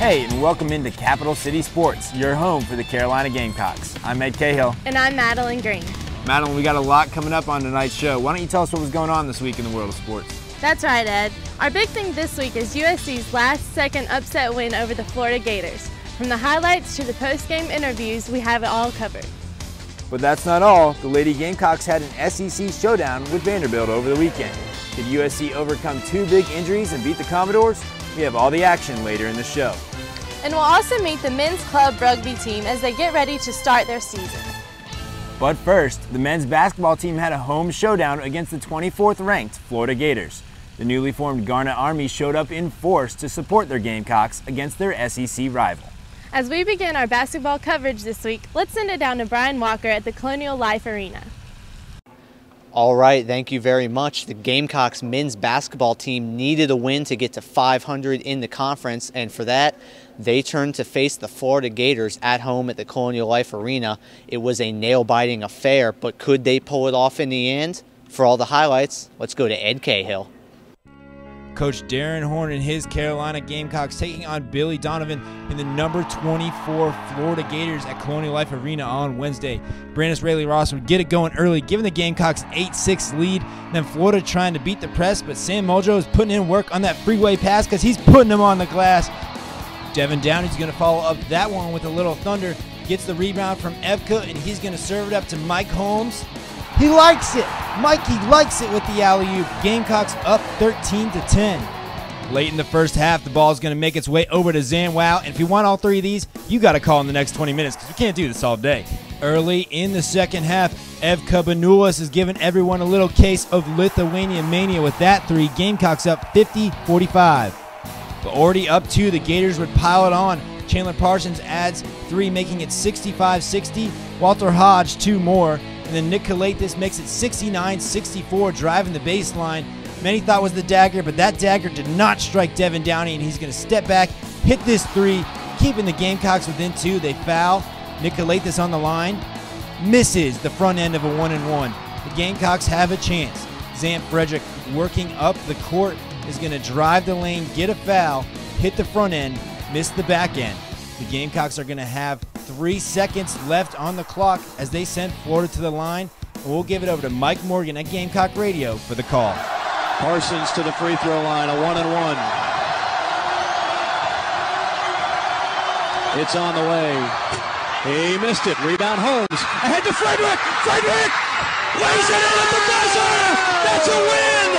Hey, and welcome into Capital City Sports, your home for the Carolina Gamecocks. I'm Ed Cahill. And I'm Madeline Green. Madeline, we got a lot coming up on tonight's show. Why don't you tell us what was going on this week in the world of sports? That's right, Ed. Our big thing this week is USC's last-second upset win over the Florida Gators. From the highlights to the post-game interviews, we have it all covered. But that's not all. The Lady Gamecocks had an SEC showdown with Vanderbilt over the weekend. Did USC overcome two big injuries and beat the Commodores? We have all the action later in the show. And we'll also meet the men's club rugby team as they get ready to start their season. But first, the men's basketball team had a home showdown against the 24th ranked Florida Gators. The newly formed Garnet Army showed up in force to support their Gamecocks against their SEC rival. As we begin our basketball coverage this week, let's send it down to Brian Walker at the Colonial Life Arena. All right, thank you very much. The Gamecocks men's basketball team needed a win to get to 500 in the conference, and for that, they turned to face the Florida Gators at home at the Colonial Life Arena. It was a nail-biting affair, but could they pull it off in the end? For all the highlights, let's go to Ed Cahill. Coach Darren Horn and his Carolina Gamecocks taking on Billy Donovan in the number 24 Florida Gators at Colonial Life Arena on Wednesday. Brandis Rayleigh-Ross would get it going early, giving the Gamecocks an 8-6 lead. Then Florida trying to beat the press, but Sam Muldrow is putting in work on that freeway pass because he's putting them on the glass. Devin Downey's going to follow up that one with a little thunder. Gets the rebound from Evka, and he's going to serve it up to Mike Holmes. He likes it. Mikey likes it with the alley-oop. Gamecocks up 13-10. Late in the first half, the ball is going to make its way over to Zanwow. And if you want all three of these, you got to call in the next 20 minutes because we can't do this all day. Early in the second half, Evka Banulis is giving everyone a little case of Lithuania mania with that three. Gamecocks up 50-45. But already up two, the Gators would pile it on. Chandler Parsons adds three, making it 65-60. Walter Hodge, two more. And then Nick Kalatis makes it 69-64, driving the baseline. Many thought was the dagger, but that dagger did not strike Devin Downey, and he's going to step back, hit this three, keeping the Gamecocks within two. They foul. Nick Kalatis on the line. Misses the front end of a 1-and-1. The Gamecocks have a chance. Zant Frederick working up the court is going to drive the lane, get a foul, hit the front end, miss the back end. The Gamecocks are going to have 3 seconds left on the clock as they send Florida to the line. And we'll give it over to Mike Morgan at Gamecock Radio for the call. Parsons to the free throw line, a 1-and-1. It's on the way. He missed it. Rebound Holmes. Ahead to Frederick. Frederick lays it in at the buzzer. That's a win.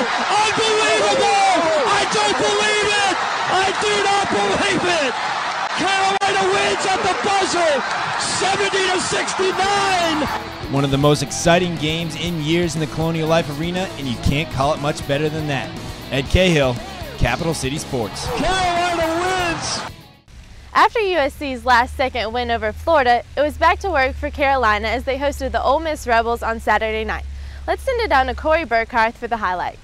Unbelievable. I don't believe it. I do not believe it. Carolina wins at the buzzer, 70-69. One of the most exciting games in years in the Colonial Life Arena, and you can't call it much better than that. Ed Cahill, Capital City Sports. Carolina wins. After USC's last-second win over Florida, it was back to work for Carolina as they hosted the Ole Miss Rebels on Saturday night. Let's send it down to Corey Burkhardt for the highlights.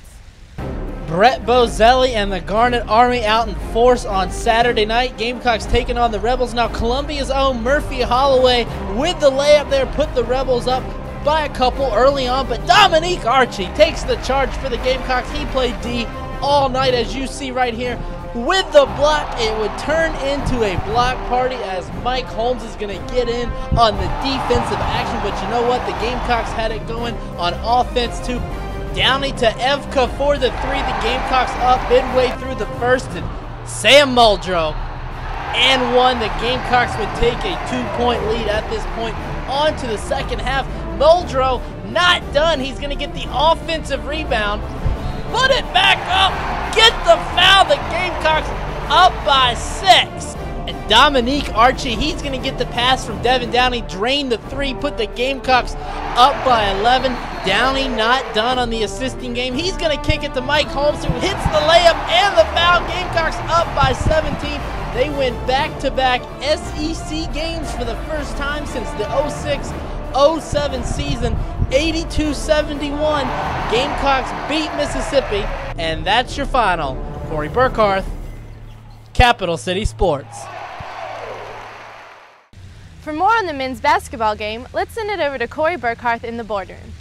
Brett Bozelli and the Garnet Army out in force on Saturday night. Gamecocks taking on the Rebels. Now Columbia's own Murphy Holloway with the layup there put the Rebels up by a couple early on, but Dominique Archie takes the charge for the Gamecocks. He played D all night, as you see right here. With the block, it would turn into a block party as Mike Holmes is going to get in on the defensive action, but you know what? The Gamecocks had it going on offense too. Downey to Evka for the three. The Gamecocks up midway through the first, and Sam Muldrow and one. The Gamecocks would take a 2-point lead at this point. On to the second half. Muldrow not done. He's going to get the offensive rebound. Put it back up. Get the foul. The Gamecocks up by 6. And Dominique Archie, he's going to get the pass from Devin Downey, drain the three, put the Gamecocks up by 11. Downey not done on the assisting game. He's going to kick it to Mike Holmes, who hits the layup and the foul. Gamecocks up by 17. They win back-to-back SEC games for the first time since the 06-07 season. 82-71. Gamecocks beat Mississippi, and that's your final. Corey Burkhardt, Capital City Sports. For more on the men's basketball game, let's send it over to Corey Burkhardt in the boardroom.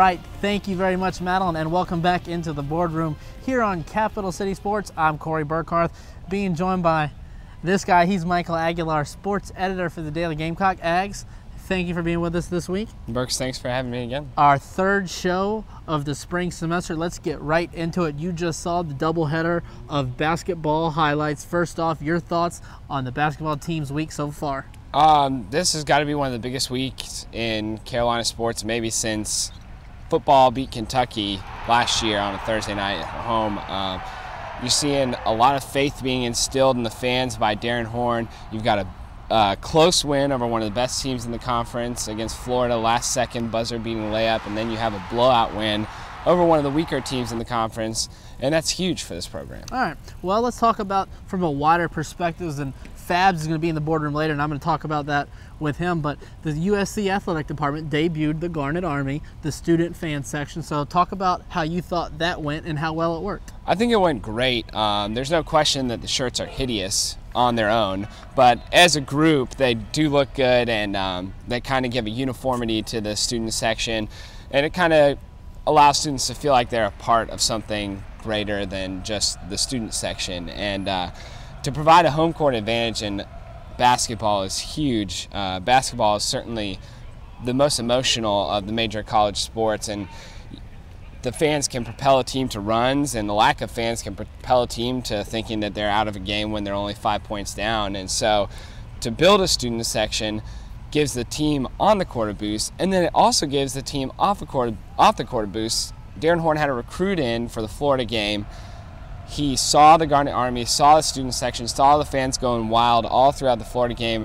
right, thank you very much, Madeline, and welcome back into the boardroom here on Capital City Sports. I'm Corey Burkhardt, being joined by this guy. He's Michael Aguilar, sports editor for the Daily Gamecock. Ags, thank you for being with us this week. Burks, thanks for having me again. Our third show of the spring semester. Let's get right into it. You just saw the doubleheader of basketball highlights. First off, your thoughts on the basketball team's week so far? This has got to be one of the biggest weeks in Carolina sports, maybe since football beat Kentucky last year on a Thursday night at home. You're seeing a lot of faith being instilled in the fans by Darren Horn. You've got a close win over one of the best teams in the conference against Florida, last second buzzer beating layup, and then you have a blowout win over one of the weaker teams in the conference, and that's huge for this program. All right, well, let's talk about from a wider perspective, and Fabs is going to be in the boardroom later, and I'm going to talk about that with him, but the USC Athletic Department debuted the Garnet Army, the student fan section. So talk about how you thought that went and how well it worked. I think it went great. There's no question that the shirts are hideous on their own, but as a group, they do look good, and they kind of give a uniformity to the student section, and it kind of allows students to feel like they're a part of something greater than just the student section. And to provide a home court advantage in basketball is huge. Basketball is certainly the most emotional of the major college sports, and the fans can propel a team to runs, and the lack of fans can propel a team to thinking that they're out of a game when they're only 5 points down. And so to build a student section gives the team on the court a boost, and then it also gives the team off the court a boost. Darren Horn had a recruit in for the Florida game. He saw the Garnet Army, saw the student section, saw the fans going wild all throughout the Florida game,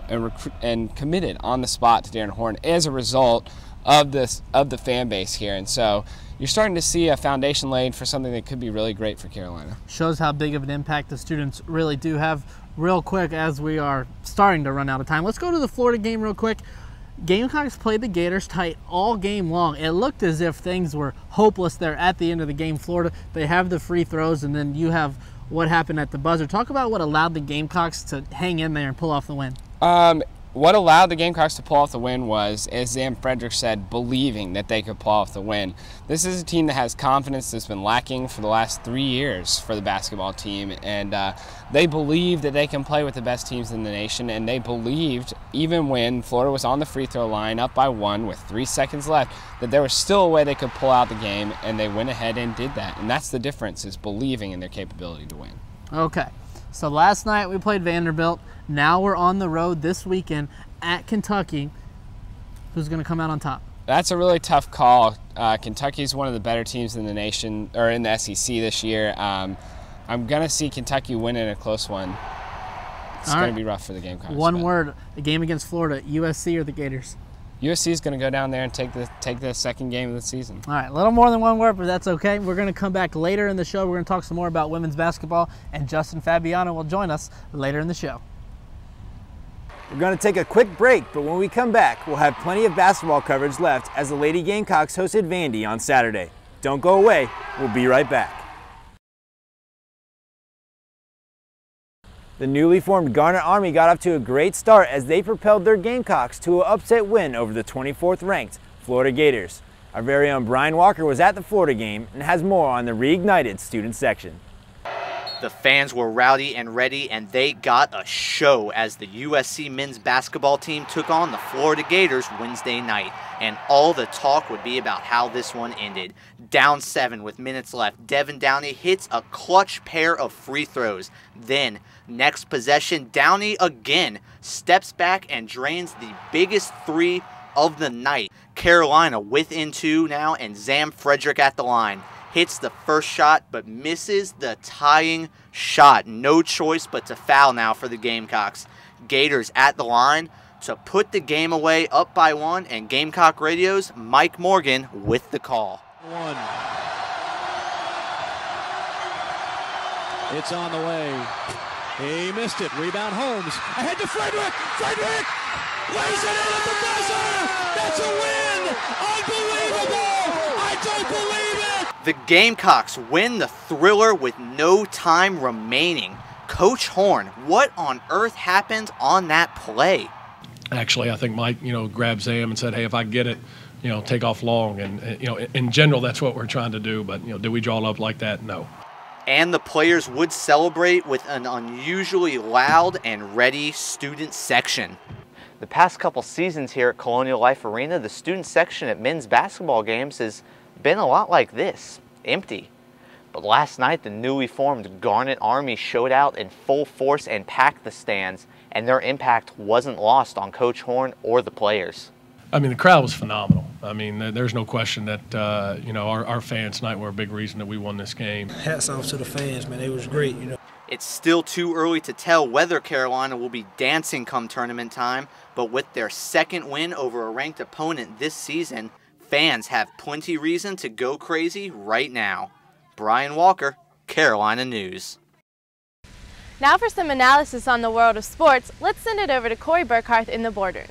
and committed on the spot to Darren Horn as a result of the fan base here. And so you're starting to see a foundation laid for something that could be really great for Carolina. Shows how big of an impact the students really do have. Real quick, as we are starting to run out of time, let's go to the Florida game real quick. Gamecocks played the Gators tight all game long. It looked as if things were hopeless there at the end of the game. Florida, they have the free throws, and then you have what happened at the buzzer. Talk about what allowed the Gamecocks to hang in there and pull off the win. What allowed the Gamecocks to pull off the win was, as Sam Frederick said, believing that they could pull off the win. This is a team that has confidence that's been lacking for the last 3 years for the basketball team, and they believe that they can play with the best teams in the nation, and they believed, even when Florida was on the free throw line up by 1 with 3 seconds left, that there was still a way they could pull out the game, and they went ahead and did that. And that's the difference, is believing in their capability to win. Okay, so last night we played Vanderbilt. Now we're on the road this weekend at Kentucky. Who's going to come out on top? That's a really tough call. Kentucky's one of the better teams in the nation, or in the SEC this year. I'm going to see Kentucky win in a close one. It's going to be rough for the Gamecocks. One word, the game against Florida, USC or the Gators? USC is going to go down there and take the second game of the season. All right, a little more than one word, but that's okay. We're going to come back later in the show. We're going to talk some more about women's basketball, and Justin Fabiano will join us later in the show. We're going to take a quick break, but when we come back, we'll have plenty of basketball coverage left as the Lady Gamecocks hosted Vandy on Saturday. Don't go away. We'll be right back. The newly formed Garnet Army got off to a great start as they propelled their Gamecocks to an upset win over the 24th ranked Florida Gators. Our very own Brian Walker was at the Florida game and has more on the reignited student section. The fans were rowdy and ready, and they got a show as the USC men's basketball team took on the Florida Gators Wednesday night. And all the talk would be about how this one ended. Down 7 with minutes left, Devin Downey hits a clutch pair of free throws. Then, next possession, Downey again steps back and drains the biggest 3 of the night. Carolina within 2 now, and Sam Frederick at the line. Hits the first shot, but misses the tying shot. No choice but to foul now for the Gamecocks. Gators at the line to put the game away, up by 1, and Gamecock Radio's Mike Morgan with the call. 1. It's on the way. He missed it. Rebound Holmes. Ahead to Frederick. Frederick lays it in at the buzzer. That's a win. Unbelievable. I don't believe it. The Gamecocks win the thriller with no time remaining. Coach Horn, what on earth happened on that play? Actually, I think Mike, grabbed Sam and said, hey, if I get it, take off long. And in general, that's what we're trying to do. But, did we draw up like that? No. And the players would celebrate with an unusually loud and ready student section. The past couple seasons here at Colonial Life Arena, the student section at men's basketball games has been a lot like this, empty. But last night, the newly formed Garnet Army showed out in full force and packed the stands, and their impact wasn't lost on Coach Horn or the players. I mean, the crowd was phenomenal. I mean, there's no question that, our fans tonight were a big reason that we won this game. Hats off to the fans, man. It was great, It's still too early to tell whether Carolina will be dancing come tournament time, but with their second win over a ranked opponent this season, fans have plenty reason to go crazy right now. Brian Walker, Carolina News. Now for some analysis on the world of sports, let's send it over to Corey Burkhardt in the boardroom.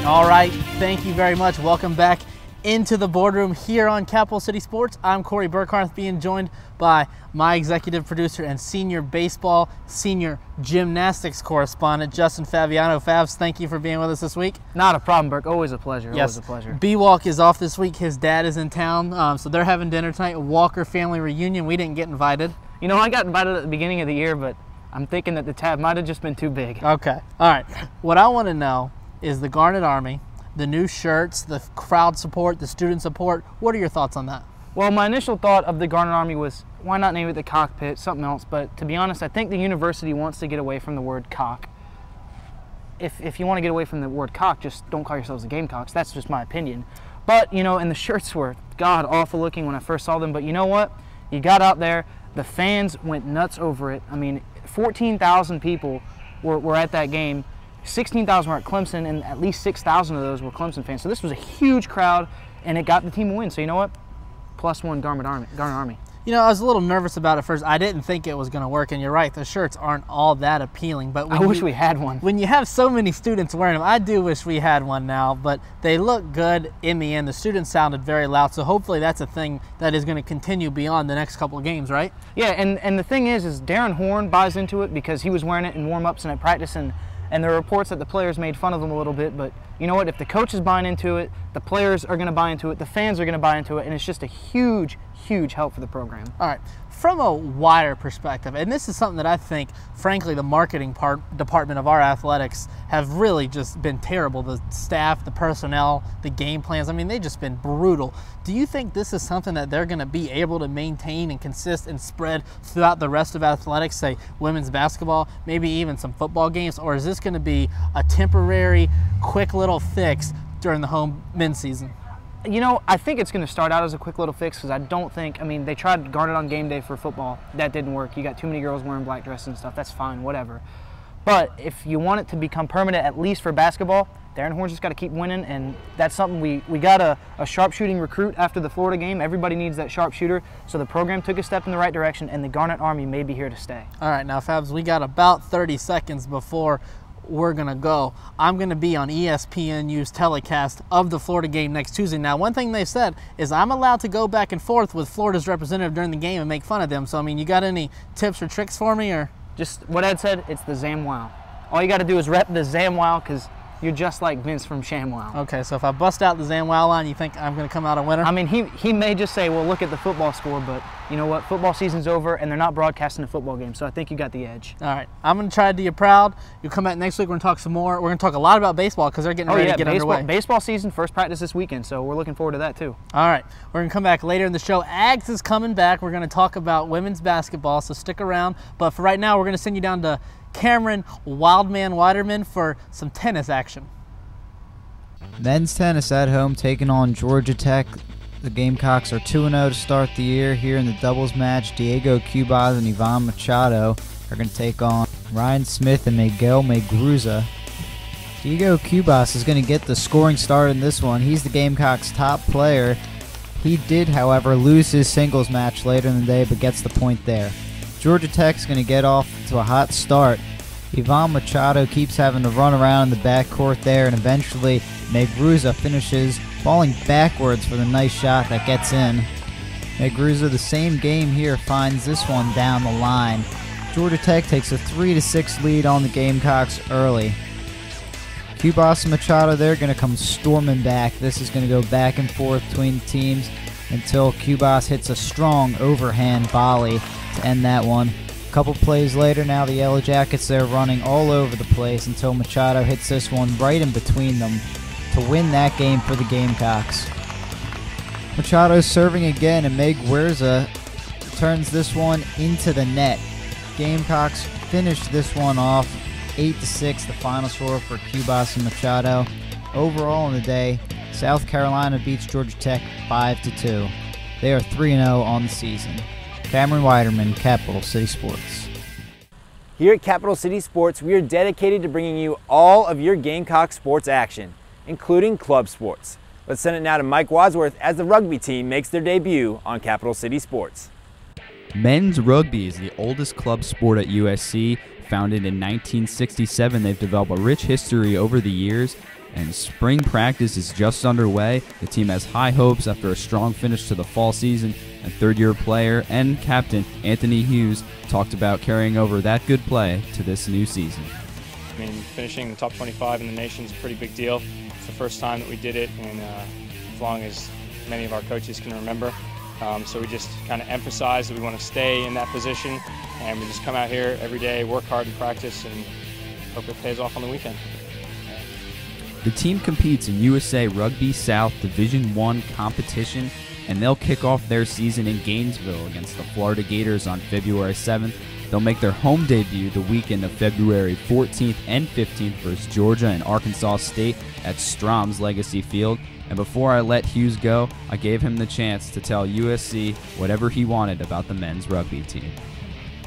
All right, thank you very much. Welcome back into the boardroom here on Capital City Sports. I'm Corey Burkhardt, being joined by my executive producer and senior baseball, senior gymnastics correspondent, Justin Fabiano. Fabs, thank you for being with us this week. Not a problem, Burke. Always a pleasure. Yes. Always a pleasure. B-Walk is off this week. His dad is in town, so they're having dinner tonight. Walker family reunion. We didn't get invited. I got invited at the beginning of the year, but I'm thinking that the tab might have just been too big. Okay. All right. What I want to know is the Garnet Army, the new shirts, the crowd support, the student support. What are your thoughts on that? Well, my initial thought of the Garnet Army was, why not name it the Cockpit, something else? But to be honest, I think the university wants to get away from the word cock. If you want to get away from the word cock, just don't call yourselves the Gamecocks. That's just my opinion. But, and the shirts were, God, awful looking when I first saw them. But you know what? You got out there. The fans went nuts over it. I mean, 14,000 people were at that game. 16,000 were at Clemson, and at least 6,000 of those were Clemson fans. So this was a huge crowd, and it got the team a win. So you know what? +1 Garnet Army. I was a little nervous about it first. I didn't think it was going to work, and you're right. The shirts aren't all that appealing. But I wish we had one. When you have so many students wearing them, I do wish we had one now. But they look good in the end. The students sounded very loud, so hopefully that's a thing that is going to continue beyond the next couple of games, right? Yeah, and the thing is Darren Horn buys into it because he was wearing it in warm-ups and at practice, and there are reports that the players made fun of him a little bit, but you know what? If the coach is buying into it, the players are going to buy into it, the fans are going to buy into it, and it's just a huge, huge help for the program. All right. From a wider perspective, and this is something that I think, frankly, the marketing department of our athletics have really just been terrible. The staff, the personnel, the game plans, I mean, they've just been brutal. Do you think this is something that they're going to be able to maintain and consist and spread throughout the rest of athletics, say women's basketball, maybe even some football games, or is this going to be a temporary, quick little fix during the home men's season? I think it's going to start out as a quick little fix because I don't think, they tried Garnet on game day for football. That didn't work. You got too many girls wearing black dresses and stuff. That's fine, whatever. But if you want it to become permanent, at least for basketball, Darren Horn's just got to keep winning, and that's something we got a sharpshooting recruit after the Florida game. Everybody needs that sharpshooter, so the program took a step in the right direction, and the Garnet Army may be here to stay. All right, now, Fabs, we got about 30 seconds before we're going to go. I'm going to be on ESPNU's telecast of the Florida game next Tuesday. Now, one thing they said is I'm allowed to go back and forth with Florida's representative during the game and make fun of them. So, you got any tips or tricks for me? Or just what Ed said, it's the ZamWow. All you got to do is rep the ZamWow because you're just like Vince from ShamWow. Okay, so if I bust out the ZamWow line, you think I'm going to come out a winner? He may just say, well, look at the football score, but you know what? Football season's over, and they're not broadcasting a football game, so I think you got the edge. All right. I'm going to try to do you proud. You'll come back next week. We're going to talk some more. We're going to talk a lot about baseball because they're getting ready to get underway. Baseball season, first practice this weekend, so we're looking forward to that, too. All right. We're going to come back later in the show. Ags is coming back. We're going to talk about women's basketball, so stick around. But for right now, we're going to send you down to Cameron Wildman Widerman for some tennis action. Men's tennis at home taking on Georgia Tech. The Gamecocks are 2-0 to start the year. Here in the doubles match, Diego Cubas and Ivan Machado are going to take on Ryan Smith and Miguel Megruza. Diego Cubas is going to get the scoring start in this one. He's the Gamecocks' top player. He did, however, lose his singles match later in the day, but gets the point there. Georgia Tech's going to get off to a hot start. Ivan Machado keeps having to run around in the backcourt there, and eventually Megruza finishes falling backwards for the nice shot that gets in. Megruza, the same game here, finds this one down the line. Georgia Tech takes a 3-6 lead on the Gamecocks early. Cubas and Machado, they're going to come storming back. This is going to go back and forth between the teams until Cubas hits a strong overhand volley to end that one. A couple plays later, now the Yellow Jackets, they're running all over the place until Machado hits this one right in between them to win that game for the Gamecocks. Machado's serving again, and Meg Guerza turns this one into the net. Gamecocks finish this one off 8-6, the final score for Cubas and Machado. Overall in the day, South Carolina beats Georgia Tech 5-2. They are 3-0 on the season. Cameron Weiderman, Capital City Sports. Here at Capital City Sports, we are dedicated to bringing you all of your Gamecock sports action, including club sports. Let's send it now to Mike Wadsworth as the rugby team makes their debut on Capital City Sports. Men's rugby is the oldest club sport at USC. Founded in 1967, they've developed a rich history over the years, and spring practice is just underway. The team has high hopes after a strong finish to the fall season, and third-year player and captain Anthony Hughes talked about carrying over that good play to this new season. I mean, finishing the top 25 in the nation is a pretty big deal. It's the first time that we did it in as long as many of our coaches can remember. So we just kind of emphasize that we want to stay in that position, and we just come out here every day, work hard in practice, and hope it pays off on the weekend. The team competes in USA Rugby South Division I competition, and they'll kick off their season in Gainesville against the Florida Gators on February 7th. They'll make their home debut the weekend of February 14th and 15th versus Georgia and Arkansas State at Strom's Legacy Field. And before I let Hughes go, I gave him the chance to tell USC whatever he wanted about the men's rugby team.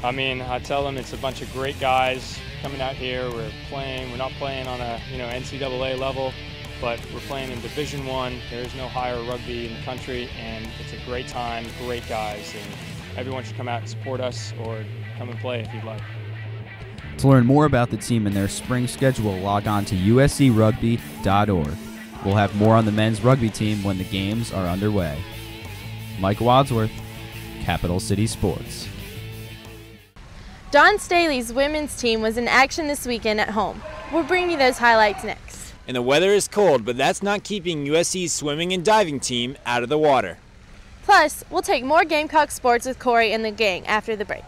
I mean, I tell them it's a bunch of great guys coming out here. We're not playing on a NCAA level, but we're playing in Division I. There's no higher rugby in the country, and it's a great time, great guys, and everyone should come out and support us or come and play if you'd like. To learn more about the team and their spring schedule, log on to uscrugby.org. We'll have more on the men's rugby team when the games are underway. Mike Wadsworth, Capital City Sports. Dawn Staley's women's team was in action this weekend at home. We'll bring you those highlights next. And the weather is cold, but that's not keeping USC's swimming and diving team out of the water. Plus, we'll take more Gamecock sports with Corey and the gang after the break.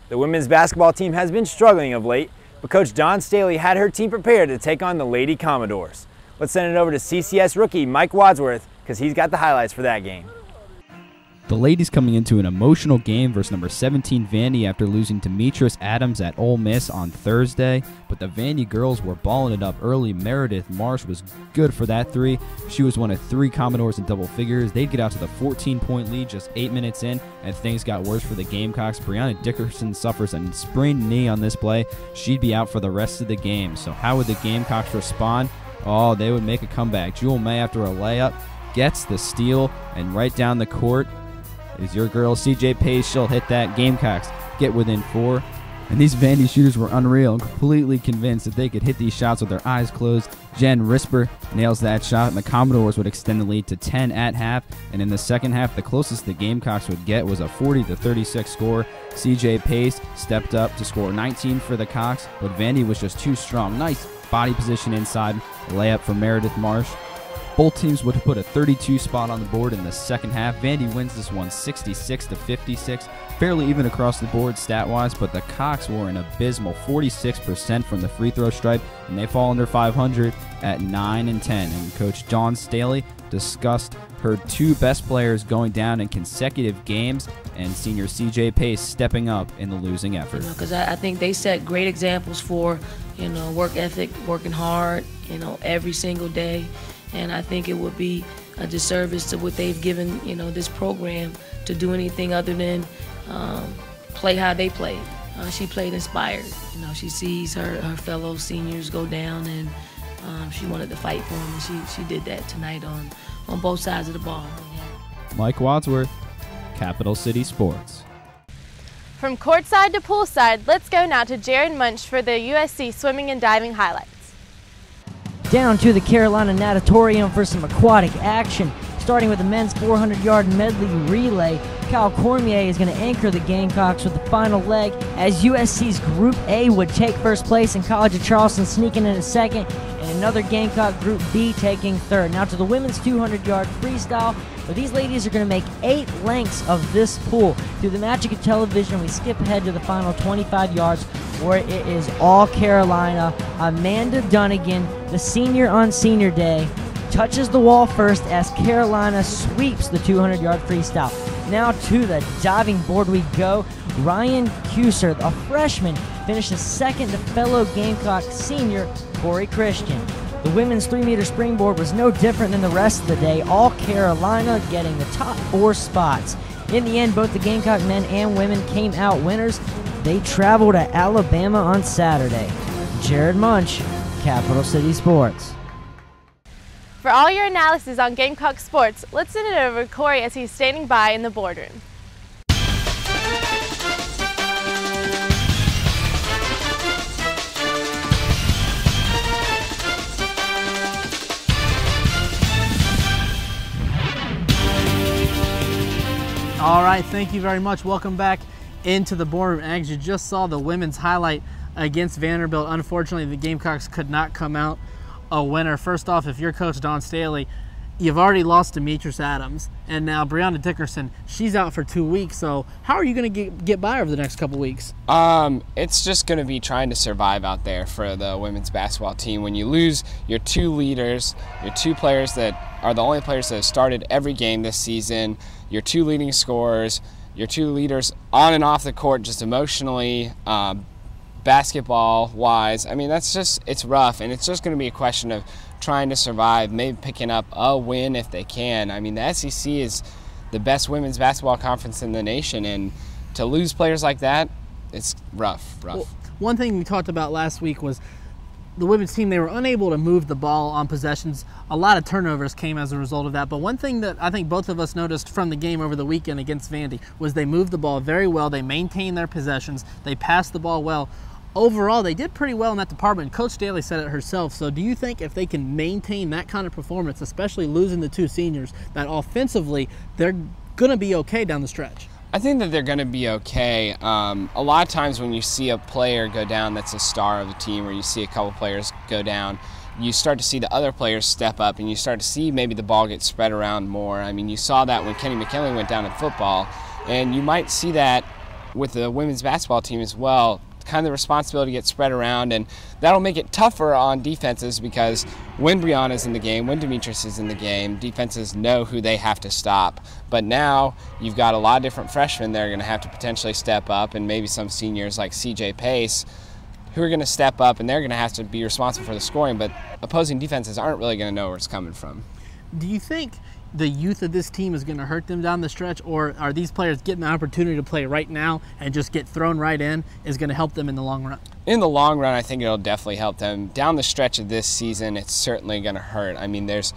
The women's basketball team has been struggling of late, but Coach Dawn Staley had her team prepared to take on the Lady Commodores. Let's send it over to CCS rookie Mike Wadsworth because he's got the highlights for that game. The ladies coming into an emotional game versus number 17 Vandy after losing to Demetris Adams at Ole Miss on Thursday, but the Vandy girls were balling it up early. Meredith Marsh was good for that three. She was one of 3 Commodores in double figures. They'd get out to the 14-point lead just 8 minutes in, and things got worse for the Gamecocks. Brianna Dickerson suffers a sprained knee on this play. She'd be out for the rest of the game. So how would the Gamecocks respond? Oh, they would make a comeback. Jewel May, after a layup, gets the steal, and right down the court is your girl CJ Pace. She'll hit that. Gamecocks get within 4. And these Vandy shooters were unreal, completely convinced that they could hit these shots with their eyes closed. Jen Risper nails that shot, and the Commodores would extend the lead to 10 at half. And in the second half, the closest the Gamecocks would get was a 40-36 score. CJ Pace stepped up to score 19 for the Cocks, but Vandy was just too strong. Nice body position inside, layup for Meredith Marsh. Both teams would put a 32 spot on the board in the second half. Vandy wins this one 66-56, fairly even across the board stat-wise, but the Cocks were an abysmal 46% from the free throw stripe, and they fall under 500 at 9-10. And Coach Dawn Staley discussed her 2 best players going down in consecutive games, and senior CJ Pace stepping up in the losing effort. Because I think they set great examples for, work ethic, working hard, every single day. And I think it would be a disservice to what they've given, this program to do anything other than play how they played. She played inspired. She sees her fellow seniors go down, and she wanted to fight for them, and she did that tonight on both sides of the ball. Yeah. Mike Wadsworth, Capital City Sports. From courtside to poolside, let's go now to Jared Munch for the USC swimming and diving highlights. down to the Carolina Natatorium for some aquatic action. Starting with the men's 400-yard medley relay, Kyle Cormier is going to anchor the Gamecocks with the final leg as USC's Group A would take first place and College of Charleston sneaking in a second, and another Gamecock Group B taking third. Now to the women's 200-yard freestyle, where these ladies are going to make 8 lengths of this pool. Through the magic of television, we skip ahead to the final 25 yards, where it is all Carolina. Amanda Dunnigan, the senior on senior day, touches the wall first as Carolina sweeps the 200-yard freestyle. Now to the diving board we go. Ryan Cuser, a freshman, finishes second to fellow Gamecock senior Corey Christian. The women's 3-meter springboard was no different than the rest of the day, all Carolina getting the top 4 spots. In the end, both the Gamecock men and women came out winners. They travel to Alabama on Saturday. Jared Munch, Capital City Sports. For all your analysis on Gamecock sports, let's send it over to Corey as he's standing by in the boardroom. All right, thank you very much. Welcome back into the boardroom. As you just saw the women's highlight against Vanderbilt, unfortunately the Gamecocks could not come out a winner. First off, if you're Coach Dawn Staley, you've already lost Demetrius Adams, and now Brianna Dickerson, she's out for 2 weeks. So how are you going to get by over the next couple weeks? It's just going to be trying to survive out there for the women's basketball team. When you lose your 2 leaders, your 2 players that are the only players that have started every game this season, your 2 leading scorers, your 2 leaders on and off the court, just emotionally, basketball-wise, I mean, it's rough, and it's just going to be a question of trying to survive, maybe picking up a win if they can. I mean, the SEC is the best women's basketball conference in the nation, and to lose players like that, it's rough. Well, one thing we talked about last week was the women's team, they were unable to move the ball on possessions. A lot of turnovers came as a result of that. But one thing that I think both of us noticed from the game over the weekend against Vandy was they moved the ball very well. They maintained their possessions. They passed the ball well. Overall, they did pretty well in that department. Coach Daly said it herself. So do you think if they can maintain that kind of performance, especially losing the 2 seniors, that offensively they're going to be okay down the stretch? I think that they're going to be okay. A lot of times when you see a player go down that's a star of the team, or you see a couple players go down, you start to see the other players step up, and you start to see maybe the ball get spread around more. I mean, you saw that when Kenny McKinley went down in football, and you might see that with the women's basketball team as well. Kind of the responsibility gets spread around, and that'll make it tougher on defenses, because when Brianna's in the game, when Demetrius is in the game, defenses know who they have to stop. But now you've got a lot of different freshmen that are going to have to potentially step up, and maybe some seniors like CJ Pace who are going to step up, and they're going to have to be responsible for the scoring, but opposing defenses aren't really going to know where it's coming from. Do you think the youth of this team is going to hurt them down the stretch, or are these players getting the opportunity to play right now and just get thrown right in is going to help them in the long run? In the long run, I think it'll definitely help them. Down the stretch of this season, it's certainly going to hurt. I mean, there's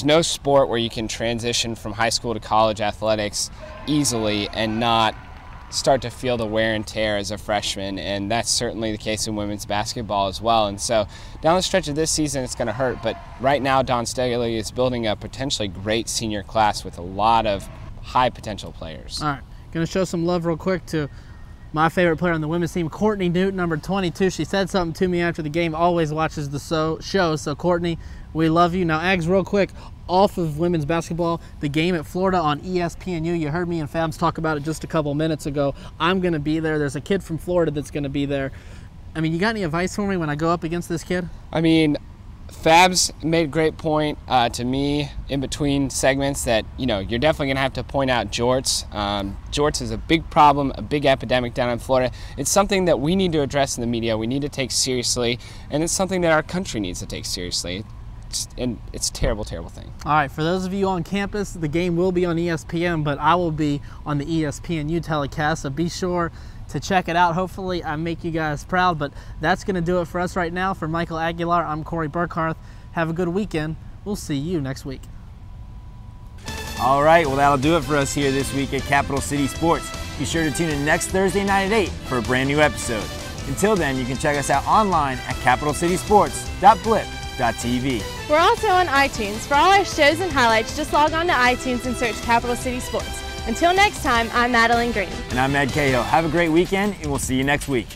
no sport where you can transition from high school to college athletics easily and not start to feel the wear and tear as a freshman, and that's certainly the case in women's basketball as well. And so down the stretch of this season, it's going to hurt, but right now Dawn Staley is building a potentially great senior class with a lot of high potential players. All right, going to show some love real quick to my favorite player on the women's team, Courtney Newton, number 22. She said something to me after the game, always watches the show, so Courtney, we love you. Now, Ags, real quick, off of women's basketball, the game at Florida on ESPNU. You heard me and Fabs talk about it just a couple minutes ago. I'm going to be there. There's a kid from Florida that's going to be there. I mean, you got any advice for me when I go up against this kid? I mean, Fabs made a great point to me in between segments that, you know, you're definitely going to have to point out jorts. Jorts is a big problem, a big epidemic down in Florida. It's something that we need to address in the media. We need to take seriously, and it's something that our country needs to take seriously. It's a terrible, terrible thing. All right, for those of you on campus, the game will be on ESPN, but I will be on the ESPNU telecast, so be sure to check it out. Hopefully I make you guys proud, but that's going to do it for us right now. For Michael Aguilar, I'm Corey Burkhardt. Have a good weekend. We'll see you next week. All right, well, that'll do it for us here this week at Capital City Sports. Be sure to tune in next Thursday night at 8 for a brand new episode. Until then, you can check us out online at capitalcitysports.blip.com. gamecock.tv. We're also on iTunes. For all our shows and highlights, just log on to iTunes and search Capital City Sports. Until next time, I'm Madeline Green. And I'm Ed Cahill. Have a great weekend, and we'll see you next week.